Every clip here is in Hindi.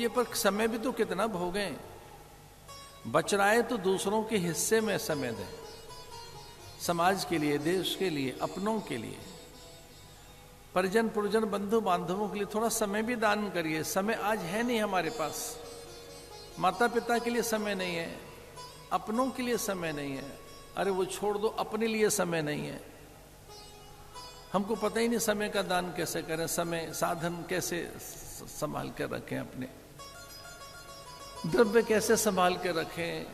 कीजिए, पर समय भी तो कितना भोगें। बच रहा है तो दूसरों के हिस्से में समय दें, समाज के लिए, देश के लिए, अपनों के लिए, परिजन पुरजन बंधु बांधवों के लिए थोड़ा समय भी दान करिए। समय आज है नहीं हमारे पास, माता पिता के लिए समय नहीं है, अपनों के लिए समय नहीं है। अरे वो छोड़ दो, अपने लिए समय नहीं है। हमको पता ही नहीं समय का दान कैसे करें, समय साधन कैसे संभाल कर रखें, अपने द्रव्य कैसे संभाल के रखें,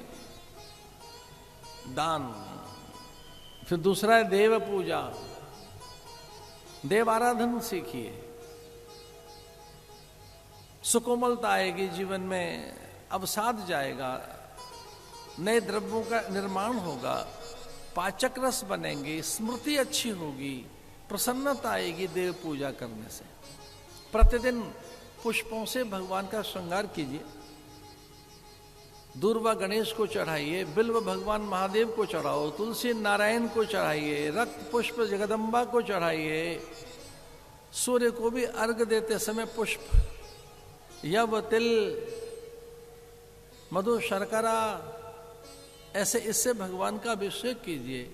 दान। फिर दूसरा है देव पूजा, देव आराधन सीखिए। सुकोमलता आएगी जीवन में, अवसाद जाएगा, नए द्रव्यों का निर्माण होगा, पाचक रस बनेंगे, स्मृति अच्छी होगी, प्रसन्नता आएगी देव पूजा करने से। प्रतिदिन पुष्पों से भगवान का श्रृंगार कीजिए। दूर्वा गणेश को चढ़ाइए, बिल्व भगवान महादेव को चढ़ाओ, तुलसी नारायण को चढ़ाइए, रक्त पुष्प जगदम्बा को चढ़ाइए। सूर्य को भी अर्घ देते समय पुष्प, यव, तिल, मधु, शर्करा, ऐसे इससे भगवान का अभिषेक कीजिए।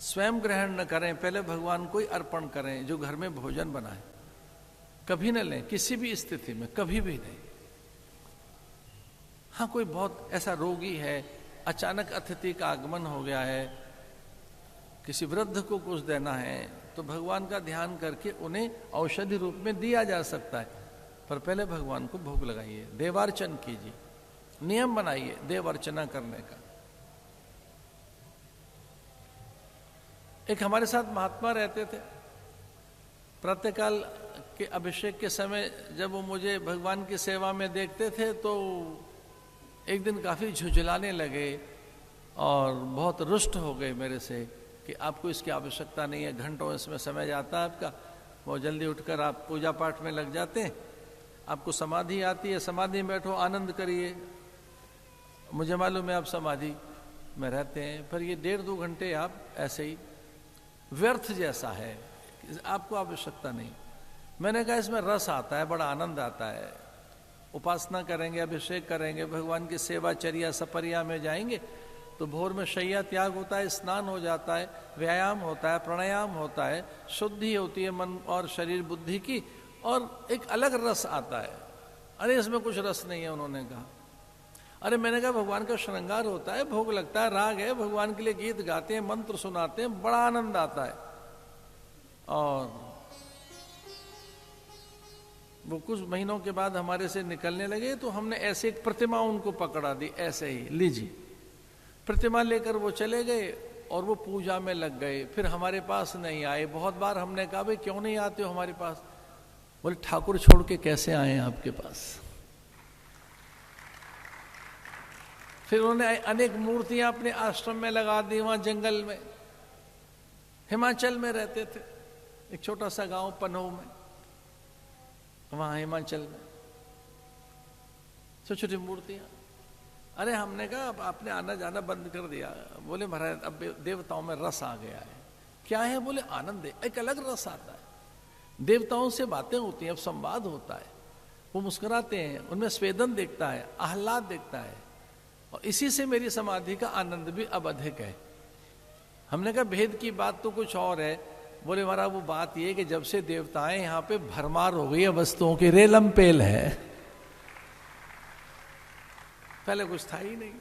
स्वयं ग्रहण न करें, पहले भगवान को ही अर्पण करें। जो घर में भोजन बनाए कभी न लें, किसी भी स्थिति में कभी भी नहीं। हाँ, कोई बहुत ऐसा रोगी है, अचानक अतिथि का आगमन हो गया है, किसी वृद्ध को कुछ देना है, तो भगवान का ध्यान करके उन्हें औषधि रूप में दिया जा सकता है। पर पहले भगवान को भोग लगाइए, देवार्चन कीजिए, नियम बनाइए देव अर्चना करने का। एक हमारे साथ महात्मा रहते थे, प्रातःकाल के अभिषेक के समय जब वो मुझे भगवान की सेवा में देखते थे तो एक दिन काफी झुंझलाने लगे और बहुत रुष्ट हो गए मेरे से कि आपको इसकी आवश्यकता नहीं है, घंटों इसमें समय जाता है आपका, बहुत जल्दी उठकर आप पूजा पाठ में लग जाते हैं, आपको समाधि आती है, समाधि में बैठो, आनंद करिए। मुझे मालूम है आप समाधि में रहते हैं, पर ये 1.5-2 घंटे आप ऐसे ही व्यर्थ जैसा है, आपको आवश्यकता नहीं। मैंने कहा इसमें रस आता है, बड़ा आनंद आता है, उपासना करेंगे, अभिषेक करेंगे, भगवान की सेवा चर्या सपरिया में जाएंगे तो भोर में शैया त्याग होता है, स्नान हो जाता है, व्यायाम होता है, प्राणायाम होता है, शुद्धि होती है मन और शरीर बुद्धि की, और एक अलग रस आता है। अरे इसमें कुछ रस नहीं है, उन्होंने कहा। अरे मैंने कहा भगवान का श्रृंगार होता है, भोग लगता है, राग है, भगवान के लिए गीत गाते हैं, मंत्र सुनाते हैं, बड़ा आनंद आता है। और वो कुछ महीनों के बाद हमारे से निकलने लगे तो हमने ऐसे एक प्रतिमा उनको पकड़ा दी, ऐसे ही लीजिए। प्रतिमा लेकर वो चले गए और वो पूजा में लग गए, फिर हमारे पास नहीं आए। बहुत बार हमने कहा भाई क्यों नहीं आते हो हमारे पास? बोले ठाकुर छोड़ के कैसे आए आपके पास? फिर उन्होंने अनेक मूर्तियां अपने आश्रम में लगा दी, वहां जंगल में। हिमाचल में रहते थे, एक छोटा सा गांव पनोह में, वहां हिमाचल में छोटी छोटी मूर्तियां। अरे हमने कहा अब आपने आना जाना बंद कर दिया। बोले महाराज अब देवताओं में रस आ गया है। क्या है? बोले आनंद है, एक अलग रस आता है, देवताओं से बातें होती हैं, अब संवाद होता है, वो मुस्कुराते हैं, उनमें स्वेदन दिखता है, आह्लाद दिखता है, और इसी से मेरी समाधि का आनंद भी अब अधिक है। हमने कहा भेद की बात तो कुछ और है। बोले महाराज वो बात ये कि जब से देवताएं यहाँ पे भरमार हो गई है वस्तुओं की, रेलम पेल है, पहले कुछ था ही नहीं।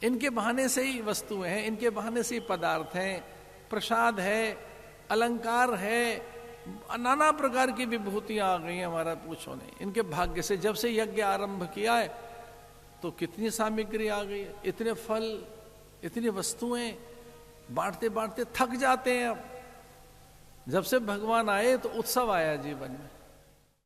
इनके बहाने से ही वस्तुएं हैं, इनके बहाने से ही पदार्थ हैं, प्रसाद है, अलंकार है, नाना प्रकार की विभूतियां आ गई हैं। हमारा पूछो नहीं, इनके भाग्य से जब से यज्ञ आरंभ किया है तो कितनी सामग्री आ गई है, इतने फल, इतनी वस्तुएं, बांटते बांटते थक जाते हैं। अब जब से भगवान आए तो उत्सव आया जीवन में।